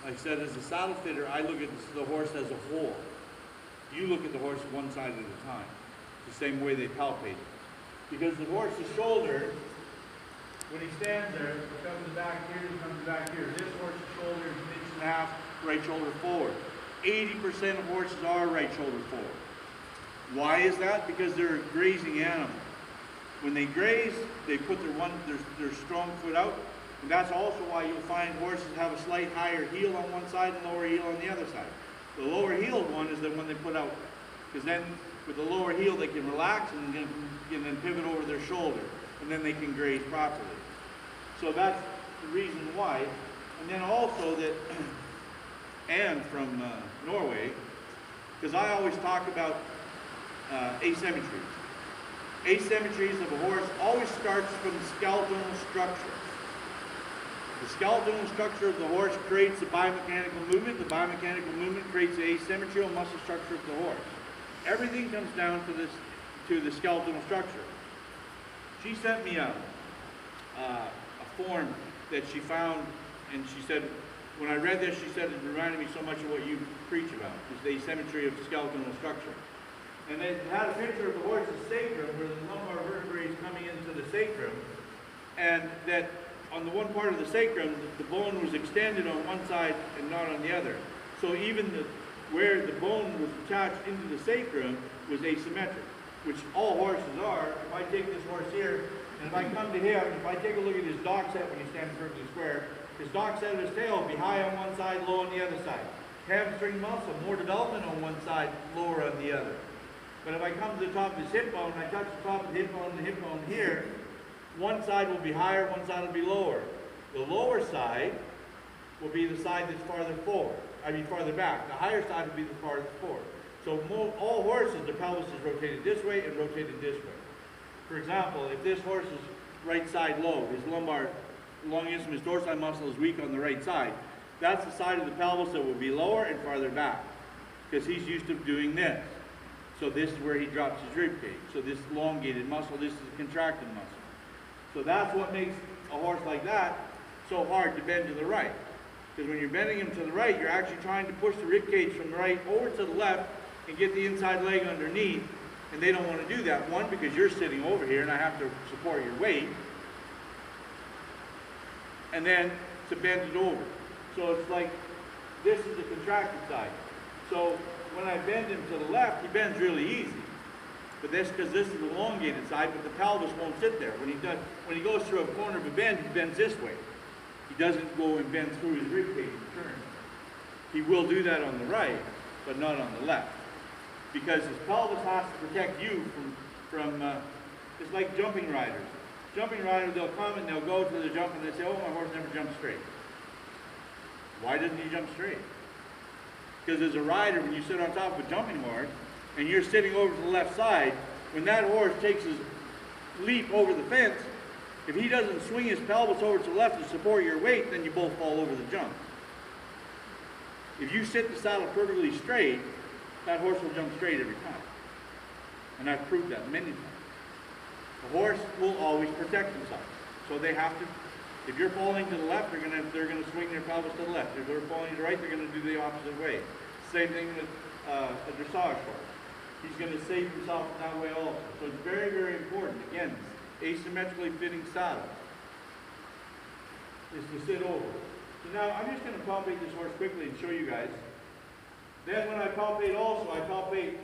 Like I said, as a saddle fitter, I look at the horse as a whole. You look at the horse one side at a time, the same way they palpate. Because the horse's shoulder, when he stands there, he comes back here, he comes back here. This horse's shoulder is an inch and a half, right shoulder forward. 80% of horses are right shoulder forward. Why is that? Because they're a grazing animal. When they graze, they put their strong foot out, and that's also why you'll find horses have a slight higher heel on one side and lower heel on the other side. The lower heeled one is the one they put out, because then with the lower heel they can relax and then pivot over their shoulder, and then they can graze properly. So that's the reason why. And then also that Anne from Norway, because I always talk about asymmetries. Asymmetries of a horse always starts from the skeletal structure. The skeletal structure of the horse creates the biomechanical movement. The biomechanical movement creates the asymmetrical muscle structure of the horse. Everything comes down to the skeletal structure. She sent me a form that she found, and she said, when I read this, she said it reminded me so much of what you preach about, is the asymmetry of skeletal structure. And it had a picture of the horse's sacrum, where the lumbar vertebrae is coming into the sacrum, and that on the one part of the sacrum, the bone was extended on one side and not on the other. So even where the bone was attached into the sacrum was asymmetric, which all horses are. If I take this horse here, and if I come to him, if I take a look at his dock set when he's standing perfectly square, his dock set of his tail will be high on one side, low on the other side. Hamstring muscle, more development on one side, lower on the other. But if I come to the top of his hip bone, and I touch the top of the hip bone here, one side will be higher, one side will be lower. The lower side will be the side that's farther forward, farther back. The higher side will be the farthest forward. So all horses, the pelvis is rotated this way and rotated this way. For example, if this horse is right side low, his lumbar longissimus dorsi muscle is weak on the right side, that's the side of the pelvis that will be lower and farther back, because he's used to doing this. So this is where he drops his rib cage. So this elongated muscle, this is a contracted muscle. So that's what makes a horse like that so hard to bend to the right. Because when you're bending him to the right, you're actually trying to push the rib cage from the right over to the left and get the inside leg underneath. And they don't want to do that. One, because you're sitting over here and I have to support your weight. And then to bend it over. So it's like, this is the contracted side. So when I bend him to the left, he bends really easy. But that's because this is the elongated side, but the pelvis won't sit there. When he goes through a corner of a bend, he bends this way. He doesn't go and bend through his rib cage and turn. He will do that on the right, but not on the left. Because his pelvis has to protect you from it's like jumping riders. Jumping riders, they'll come and they'll go to the jump and they say, oh, my horse never jumps straight. Why doesn't he jump straight? Because as a rider, when you sit on top of a jumping horse, and you're sitting over to the left side, when that horse takes his leap over the fence, if he doesn't swing his pelvis over to the left to support your weight, then you both fall over the jump. If you sit the saddle perfectly straight, that horse will jump straight every time. And I've proved that many times. The horse will always protect himself. So they have to, if you're falling to the left, they're gonna swing their pelvis to the left. If they're falling to the right, they're gonna do the opposite way. Same thing with a dressage horse. He's going to save himself that way also. So it's very, very important. Again, asymmetrically fitting saddle is to sit over. So now I'm just going to palpate this horse quickly and show you guys. Then when I palpate also, I palpate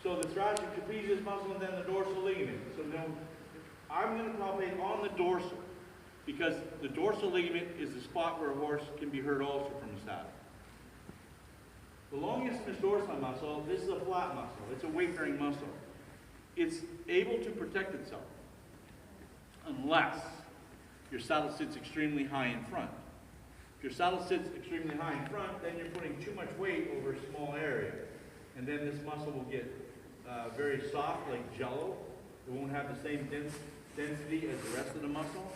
so the thoracic trapezius muscle and then the dorsal ligament. So now I'm going to palpate on the dorsal, because the dorsal ligament is the spot where a horse can be hurt also from the saddle. The longissimus dorsi muscle, this is a flat muscle. It's a weight-bearing muscle. It's able to protect itself unless your saddle sits extremely high in front. If your saddle sits extremely high in front, then you're putting too much weight over a small area. And then this muscle will get very soft, like jello. It won't have the same density as the rest of the muscle.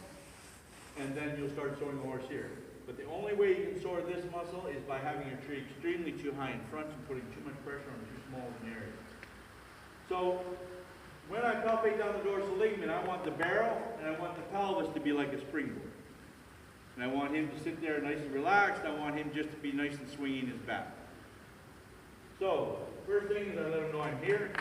And then you'll start sewing the horse here. But the only way you can sore this muscle is by having your tree extremely too high in front and putting too much pressure on too small of an area. So when I palpate down the dorsal ligament, I want the barrel and I want the pelvis to be like a springboard. And I want him to sit there nice and relaxed. I want him just to be nice and swinging his back. So, first thing is I let him know I'm here.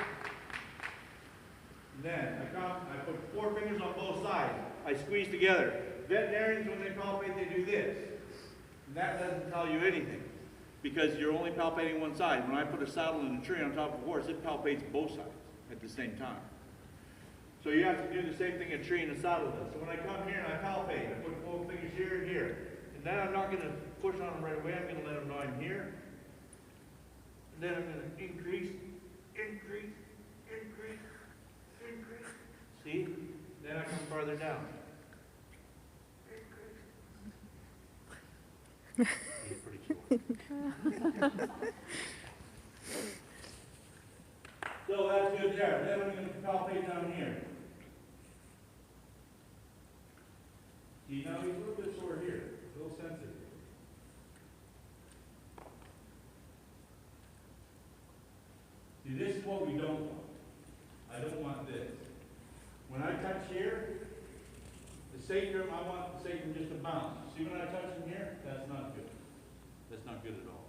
And then I put 4 fingers on both sides. I squeeze together. Veterinarians, when they palpate, they do this. And that doesn't tell you anything, because you're only palpating one side. When I put a saddle and a tree on top of a horse, it palpates both sides at the same time. So you have to do the same thing a tree and a saddle does. So when I come here and I palpate, I put 4 fingers here and here. And then I'm not going to push on them right away. I'm going to let them know I'm here. And then I'm going to increase, increase, increase, increase. See? Then I come farther down. He's pretty short. So that's good there. Then I'm going to palpate down here. See, now he's a little bit sore here, a little sensitive. See, this is what we don't want. I don't want this. When I touch here, the sacrum, I want the sacrum just to bounce. See when I touch him here? That's not good. That's not good at all.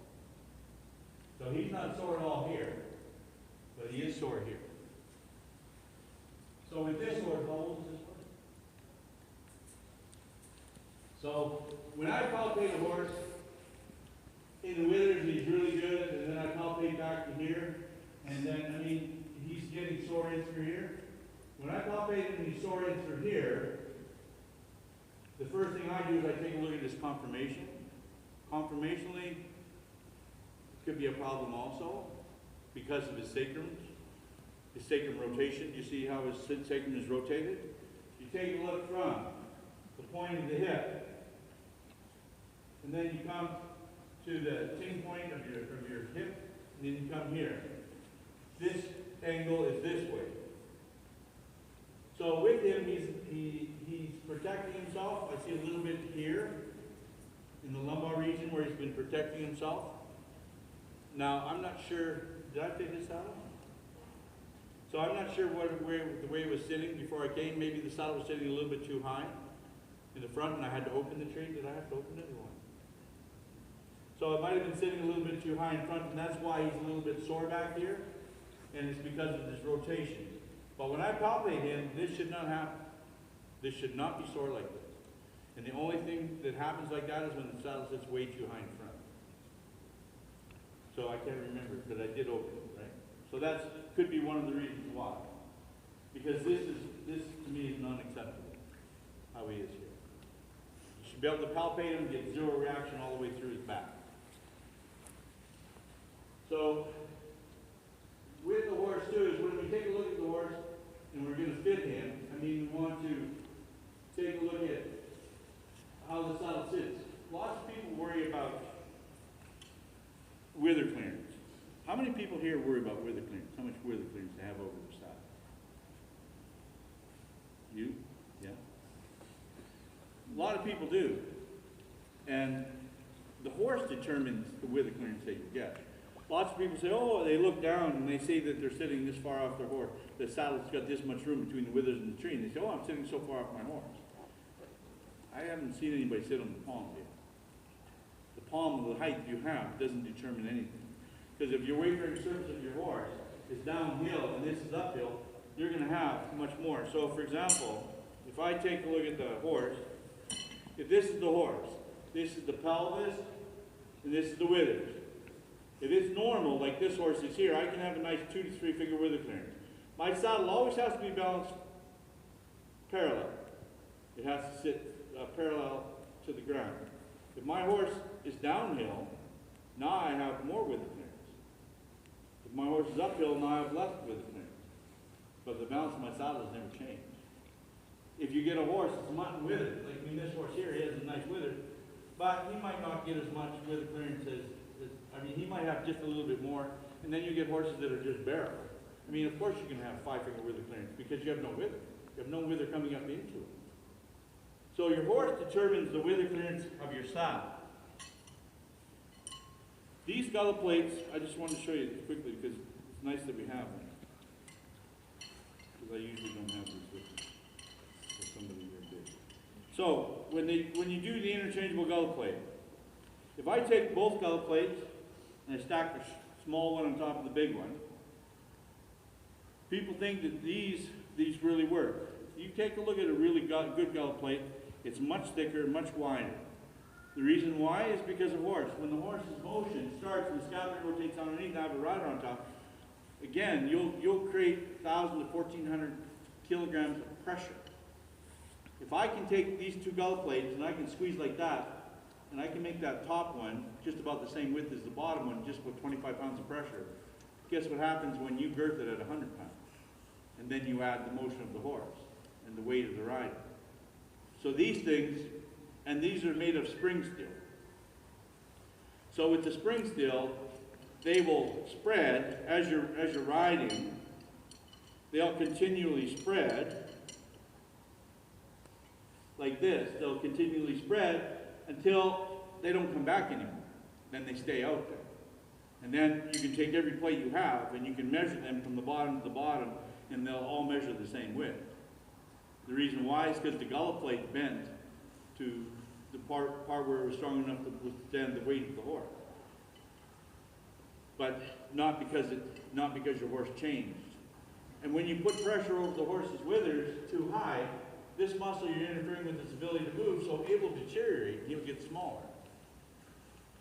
So he's not sore at all here, but he is sore here. So with this horse, how old is this horse? So when I palpate a horse, in the withers he's really good, and then I palpate back to here, and then, I mean, he's getting sore in through here. When I palpate him and he's sore in through here, the first thing I do is I take a look at his conformation. Conformationally, it could be a problem also because of his sacrums. His sacrum rotation, you see how his sacrum is rotated? You take a look from the point of the hip, and then you come to the ting point of your hip, and then you come here. This angle is this way. So with him, he's protecting himself. I see a little bit here in the lumbar region where he's been protecting himself. Now, I'm not sure, did I fit his saddle? So I'm not sure the way it was sitting before I came. Maybe the saddle was sitting a little bit too high in the front and I had to open the tree. Did I have to open it? So it might have been sitting a little bit too high in front, and that's why he's a little bit sore back here, and it's because of this rotation. But when I palpate him, this should not happen. This should not be sore like this. And the only thing that happens like that is when the saddle sits way too high in front. So I can't remember, but I did open it, right? So that could be one of the reasons why. Because this to me is non-acceptable, how he is here. You should be able to palpate him and get zero reaction all the way through his back. So, with the horse too, is when we take a look at the horse and we're going to fit him, I mean, we want to take a look at how the saddle sits. Lots of people worry about wither clearance. How many people here worry about wither clearance? How much wither clearance they have over their saddle? You? Yeah? A lot of people do. And the horse determines the wither clearance that you get. Lots of people say, oh, they look down and they see that they're sitting this far off their horse. The saddle's got this much room between the withers and the tree. And they say, oh, I'm sitting so far off my horse. I haven't seen anybody sit on the palm yet. The palm, the height you have, doesn't determine anything. Because if your wavering surface of your horse is downhill and this is uphill, you're going to have much more. So, for example, if I take a look at the horse, if this is the horse, this is the pelvis, and this is the withers. If it's normal, like this horse is here, I can have a nice 2 to 3 finger wither clearance. My saddle always has to be balanced parallel. It has to sit parallel to the ground. If my horse is downhill, now I have more wither clearance. If my horse is uphill, now I have less wither clearance. But the balance of my saddle has never changed. If you get a horse that's mutton withered, like I mean, this horse here, he has a nice wither, but he might not get as much wither clearance as I mean, he might have just a little bit more, and then you get horses that are just barrel. I mean, of course you can have 5 finger wither clearance because you have no wither. You have no wither coming up into it. So your horse determines the wither clearance of your saddle. These scallop plates, I just wanted to show you quickly because it's nice that we have them. Because I usually don't have these with me. For somebody very big. So when you do the interchangeable gullet plate, if I take both gullet plates and I stack the small one on top of the big one, people think that these really work. You take a look at a really good gullet plate, it's much thicker, much wider. The reason why is because of horse. When the horse's motion starts and the scaffold rotates underneath, I have a rider on top. Again, you'll create 1,000 to 1,400 kilograms of pressure. If I can take these two gullet plates and I can squeeze like that, and I can make that top one just about the same width as the bottom one, just with 25 pounds of pressure, guess what happens when you girth it at 100 pounds? And then you add the motion of the horse and the weight of the rider. So these things, and these are made of spring steel. So with the spring steel, they will spread as you're riding. They'll continually spread like this. They'll continually spread until they don't come back anymore. Then they stay out there. And then you can take every plate you have and you can measure them from the bottom to the bottom, and they'll all measure the same width. The reason why is because the gullet plate bent to the part where it was strong enough to withstand the weight of the horse. But not because your horse changed. And when you put pressure over the horse's withers too high, this muscle you're interfering with its ability to move, so it will deteriorate, he'll get smaller.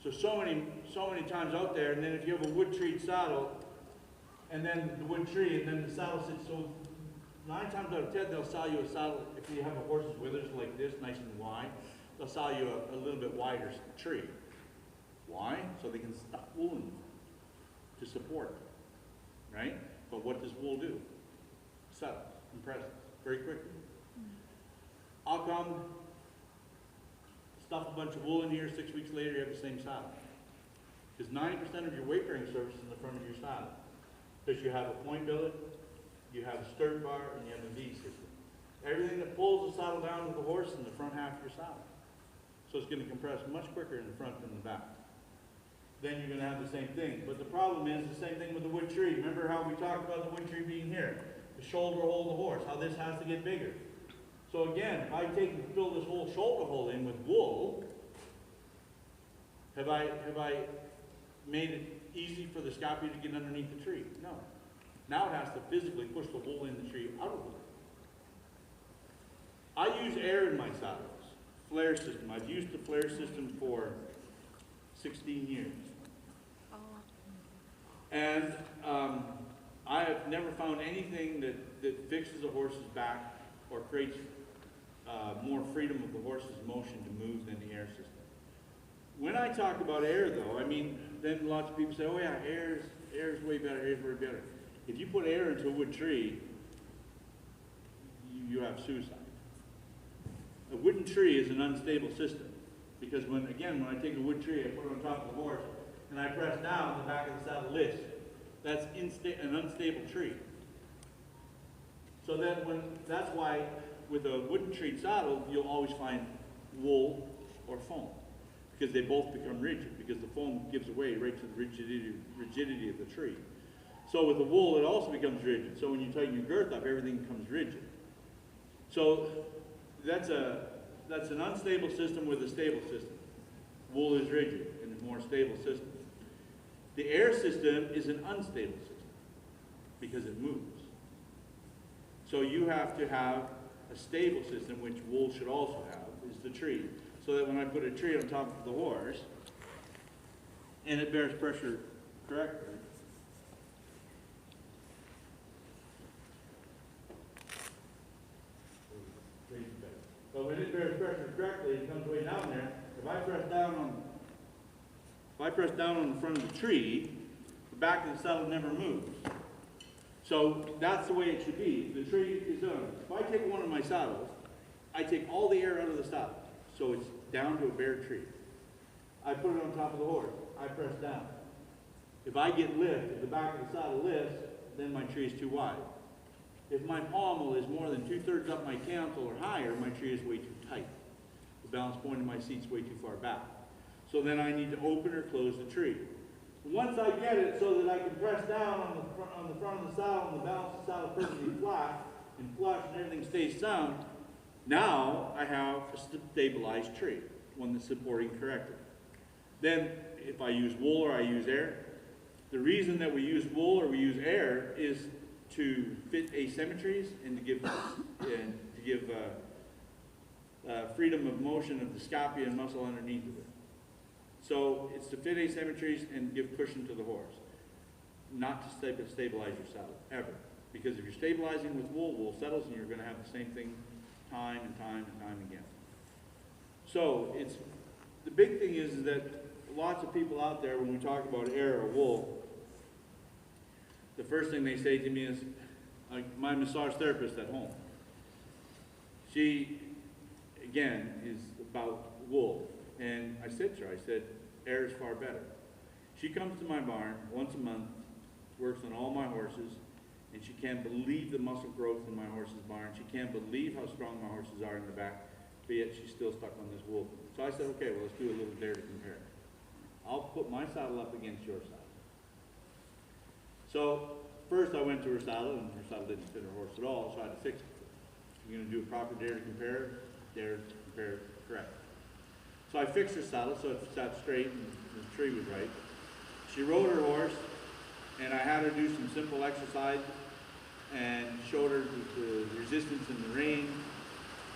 So many times out there, and then if you have a wood treed saddle, and then the wood tree, and then the saddle sits, so 9 times out of 10, they'll sell you a saddle, if you have a horse's withers like this, nice and wide, they'll sell you a little bit wider tree. Why? So they can stuff wool in to support, right? But what does wool do? Settles, compresses very quickly. I'll come, stuff a bunch of wool in here, 6 weeks later you have the same saddle. Because 90% of your weight bearing surface is in the front of your saddle. Because you have a point billet, you have a stirrup bar, and you have a V system. Everything that pulls the saddle down to the horse is in the front half of your saddle. So it's going to compress much quicker in the front than the back. Then you're going to have the same thing. But the problem is the same thing with the wood tree. Remember how we talked about the wood tree being here? The shoulder hole of the horse, how this has to get bigger. So again, if I take and fill this whole shoulder hole in with wool, have I made it easy for the scapular to get underneath the tree? No. Now it has to physically push the wool in the tree out of the wool. I use air in my saddles, flare system. I've used the flare system for 16 years. And I have never found anything that fixes a horse's back or creates more freedom of the horse's motion to move than the air system. When I talk about air, though, I mean, then lots of people say, oh yeah, air is way better, air is way better. If you put air into a wood tree, you have suicide. A wooden tree is an unstable system because when I take a wood tree, I put it on top of the horse, and I press down, the back of the saddle lifts. That's an unstable tree. So then that's why with a wooden treed saddle, you'll always find wool or foam because they both become rigid because the foam gives away right to the rigidity of the tree. So with the wool, it also becomes rigid. So when you tighten your girth up, everything becomes rigid. So that's an unstable system with a stable system. Wool is rigid and a more stable system. The air system is an unstable system because it moves. So you have to have a stable system, which wool should also have, is the tree. So that when I put a tree on top of the horse, and it bears pressure correctly, but when it bears pressure correctly, it comes way down there. If I press down on the front of the tree, the back of the saddle never moves. So that's the way it should be. The tree is done. If I take one of my saddles, I take all the air out of the saddle. So it's down to a bare tree. I put it on top of the horse. I press down. If I get lift, if the back of the saddle lifts, then my tree is too wide. If my pommel is more than 2/3 up my cantle or higher, my tree is way too tight. The balance point of my seat's way too far back. So then I need to open or close the tree. Once I get it so that I can press down on the front of the saddle and the balance of the saddle perfectly flat and flush and everything stays sound, Now I have a stabilized tree, one that's supporting correctly. Then if I use wool or I use air, the reason that we use wool or we use air is to fit asymmetries and to give freedom of motion of the scapular muscle underneath of it. So it's to fit asymmetries and give cushion to the horse, not to stabilize your saddle, ever. Because if you're stabilizing with wool, wool settles and you're going to have the same thing time and time and time again. So the big thing is that lots of people out there, when we talk about air or wool, the first thing they say to me is, like my massage therapist at home, she, again, is about wool. And I said to her, I said, air is far better. She comes to my barn once a month, works on all my horses, and she can't believe the muscle growth in my horse's barn. She can't believe how strong my horses are in the back, but yet she's still stuck on this wool. So I said, okay, well, let's do a little dare to compare. I'll put my saddle up against your saddle. So first I went to her saddle, and her saddle didn't fit her horse at all, so I had to fix it. You're going to do a proper dare to compare correct. So I fixed her saddle so it sat straight and the tree was right. She rode her horse, and I had her do some simple exercise and showed her the resistance in the rein,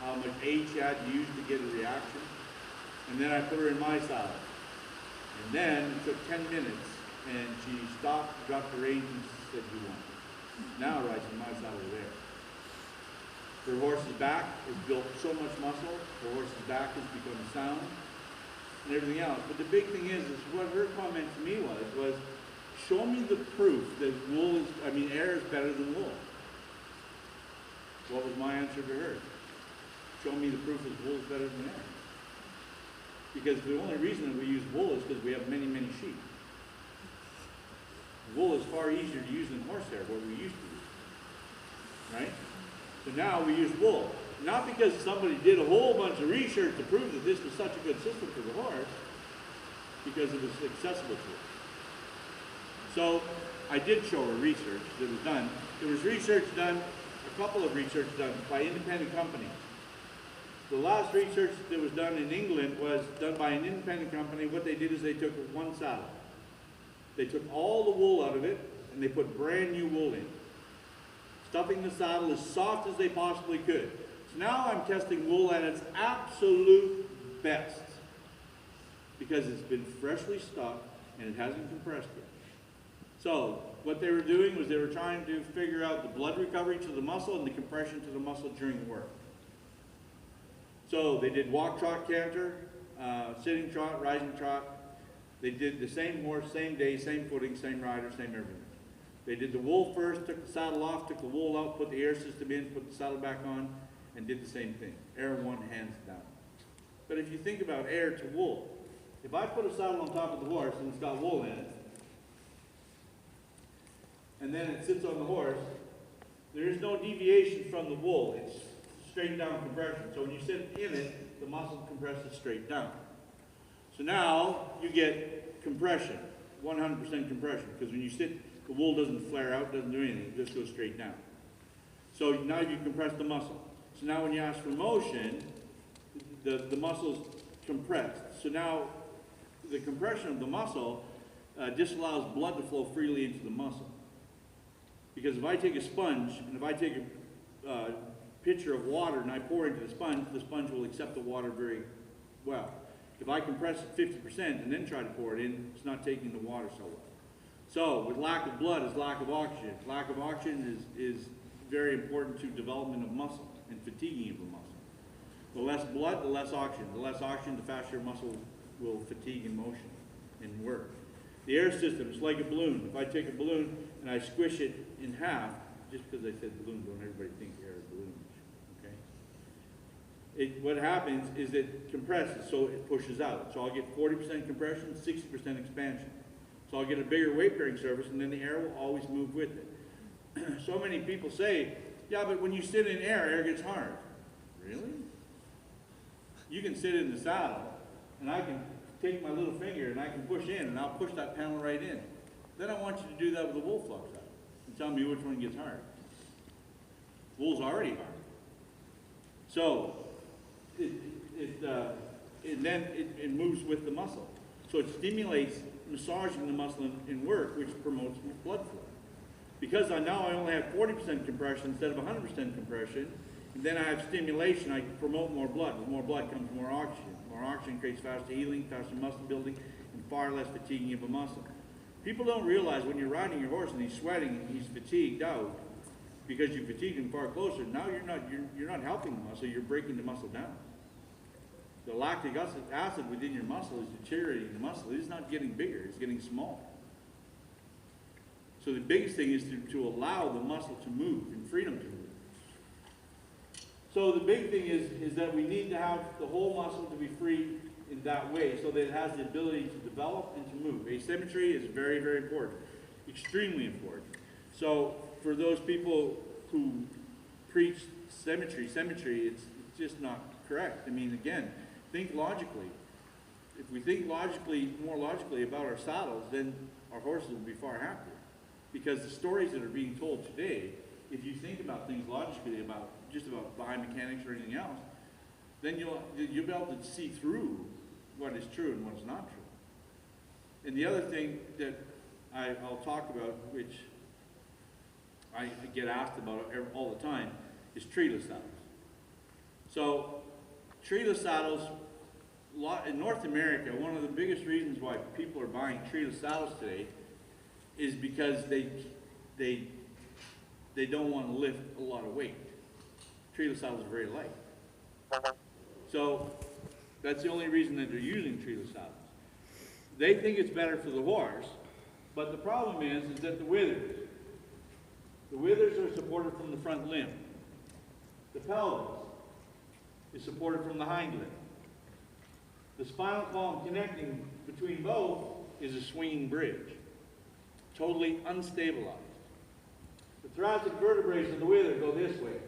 how much aid she had to use to get a reaction. And then I put her in my saddle. And then it took 10 minutes, and she stopped, dropped the reins, and said, "You won." Now rides in my saddle there. Her horse's back has built so much muscle, her horse's back has become sound, and everything else. But the big thing is what her comment to me was, show me the proof that air is better than wool. What was my answer to her? Show me the proof that wool is better than air. Because the only reason that we use wool is because we have many, many sheep. Wool is far easier to use than horsehair, what we used to use. Right? So now we use wool. Not because somebody did a whole bunch of research to prove that this was such a good system for the horse, because it was accessible to it. So I did show her research that was done. There was research done, a couple of research done by independent companies. The last research that was done in England was done by an independent company. What they did is they took one saddle. They took all the wool out of it, and they put brand new wool in, stuffing the saddle as soft as they possibly could. So now I'm testing wool at its absolute best, because it's been freshly stuffed and it hasn't compressed yet. So what they were doing was they were trying to figure out the blood recovery to the muscle and the compression to the muscle during work. So they did walk, trot, canter, sitting trot, rising trot. They did the same horse, same day, same footing, same rider, same everything. They did the wool first, took the saddle off, took the wool out, put the air system in, put the saddle back on, and did the same thing. Air won hands down. But if you think about air to wool, if I put a saddle on top of the horse and it's got wool in it, and then it sits on the horse, there is no deviation from the wool. It's straight down compression. So when you sit in it, the muscle compresses straight down. So now you get compression, 100% compression, because when you sit, the wool doesn't flare out, doesn't do anything, it just goes straight down. So now you compress the muscle. So now when you ask for motion, the muscle's compressed. So now the compression of the muscle disallows blood to flow freely into the muscle. Because if I take a sponge, and if I take a pitcher of water and I pour into the sponge will accept the water very well. If I compress it 50% and then try to pour it in, it's not taking the water so well. So with lack of blood is lack of oxygen. Lack of oxygen is very important to development of muscle and fatiguing of the muscle. The less blood, the less oxygen. The less oxygen, the faster your muscle will fatigue in motion and work. The air system is like a balloon. If I take a balloon and I squish it in half, just because I said balloon, don't everybody think air is balloon, okay? What happens is it compresses, so it pushes out. So I'll get 40% compression, 60% expansion. So I'll get a bigger weight-bearing surface, and then the air will always move with it. So many people say, yeah, but when you sit in air gets hard. Really? You can sit in the saddle, and I can take my little finger and I can push in, and I'll push that panel right in. Then I want you to do that with the wool flux saddle and tell me which one gets hard. Wool's already hard. So it moves with the muscle. So it stimulates massaging the muscle in work, which promotes blood flow. Because now I only have 40% compression instead of 100% compression, and then I have stimulation, I promote more blood. With more blood comes more oxygen. More oxygen creates faster healing, faster muscle building, and far less fatiguing of a muscle. People don't realize when you're riding your horse and he's sweating and he's fatigued out, because you fatigued him far closer, now you're not helping the muscle, you're breaking the muscle down. The lactic acid within your muscle is deteriorating the muscle. It's not getting bigger, it's getting small. So the biggest thing is to allow the muscle to move and freedom to move. So the big thing is that we need to have the whole muscle to be free in that way so that it has the ability to develop and to move. Asymmetry is very, very important, extremely important. So for those people who preach symmetry, it's just not correct. I mean, again, think logically. If we think more logically about our saddles, then our horses will be far happier. Because the stories that are being told today, if you think about things logically, about just about biomechanics or anything else, then you'll be able to see through what is true and what's not true. And the other thing that I'll talk about, which I get asked about all the time, is treeless saddles. So treeless saddles, in North America, one of the biggest reasons why people are buying treeless saddles today is because they don't want to lift a lot of weight. Treeless saddles are very light. So that's the only reason that they're using treeless saddles. They think it's better for the horse, but the problem is that the withers are supported from the front limb. The pelvis is supported from the hind limb. The spinal column connecting between both is a swinging bridge, totally unstabilized. The thoracic vertebrae of the wither go this way.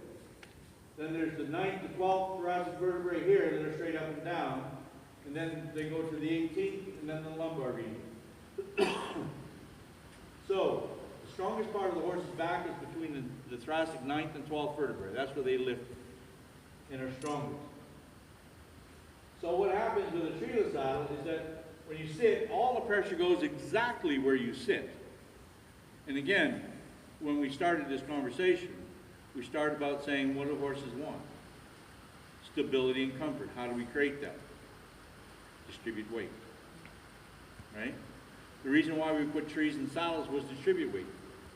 Then there's the 9th to 12th thoracic vertebrae here that are straight up and down, and then they go to the 18th, and then the lumbar region. So the strongest part of the horse's back is between the thoracic 9th and 12th vertebrae. That's where they lift and are strongest. So what happens with a treeless saddle is that when you sit, all the pressure goes exactly where you sit. And again, when we started this conversation, we started about saying, what do horses want? Stability and comfort. How do we create that? Distribute weight, right? The reason why we put trees in saddles was distribute weight.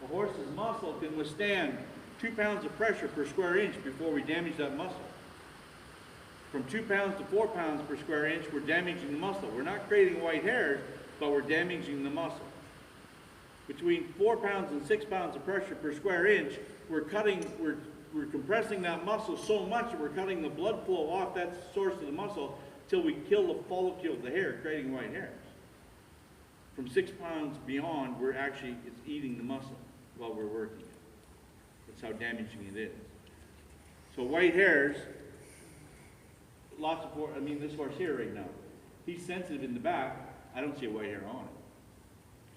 A horse's muscle can withstand 2 pounds of pressure per square inch before we damage that muscle. From 2 pounds to 4 pounds per square inch, we're damaging the muscle. We're not creating white hairs, but we're damaging the muscle. Between 4 pounds and 6 pounds of pressure per square inch, we're compressing that muscle so much that we're cutting the blood flow off that source of the muscle till we kill the follicle of the hair, creating white hairs. From 6 pounds beyond, it's eating the muscle while we're working it. That's how damaging it is. So white hairs, this horse here right now, he's sensitive in the back. I don't see a white hair on it.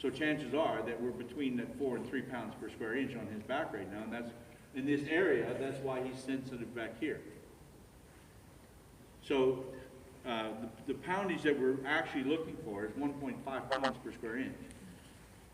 So chances are that we're between that 4 and 3 pounds per square inch on his back right now, and that's in this area. That's why he's sensitive back here. So the poundage that we're actually looking for is 1.5 pounds per square inch.